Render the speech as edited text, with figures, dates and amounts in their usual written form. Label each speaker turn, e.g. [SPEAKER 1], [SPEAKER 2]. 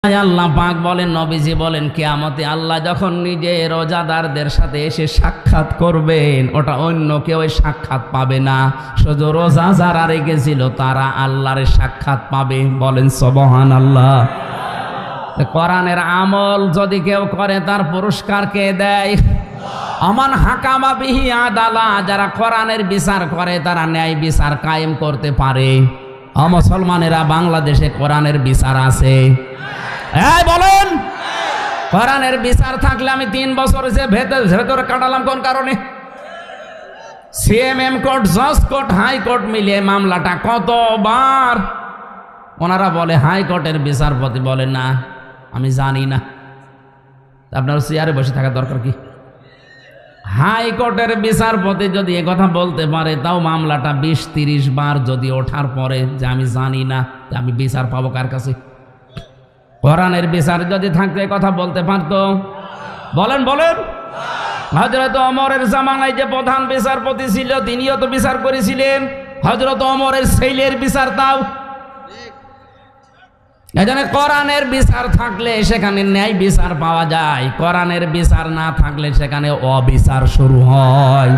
[SPEAKER 1] আল্লাহ পাক বলেন, নবীজি বলেন, কিয়ামতে আল্লাহ যখন নিজে রোজাদারদের সাথে এসে সাক্ষাৎ করবেন, ওটা অন্য কেউ সাক্ষাৎ পাবে না, শুধু রোজা যারা রেখেছিল তারা আল্লাহর সাক্ষাৎ পাবে। বলেন সুবহানাল্লাহ। কোরআনের আমল যদি কেউ করে তার পুরস্কার কে দেয়? আমান হাকামা বিহি আদালা, যারা কোরআনের বিচার করে তারা ন্যায় বিচার কায়েম করতে পারে। মুসলমানেরা বাংলাদেশে কোরআনের বিচার আছে? এই বলেন, কোরআনের বিচার থাকলে আমি 3 বছর যে ভেতরে কাটালাম কোন কারণে? সিএমএম কোর্ট, জজ কোর্ট, হাইকোর্ট মিলিয়ে মামলাটা কতবার। ওনারা বলে হাইকোর্টের বিচারপতি বলে না আমি জানি না। আপনার চেয়ারে বসে থাকার দরকার কি? হাইকোর্টের বিচারপতি যদি এ কথা বলতে পারে, তাও মামলাটা 20-30 বার যদি ওঠার পরে যে আমি জানি না, আমি বিচার পাবো কার কাছে? কোরআনের বিচার যদি থাকতে কথা বলতে পারতো? বলেন বলেন। হযরত ওমরের জামানায় যে প্রধান বিচারপতি ছিল তিনিও তো বিচার করেছিলেন। হযরত ওমরের ছেলের বিচার তাও। এজন্য কোরআনের বিচার থাকলে সেখানে ন্যায় বিচার পাওয়া যায়, কোরআনের বিচার না থাকলে সেখানে অবিচার শুরু হয়।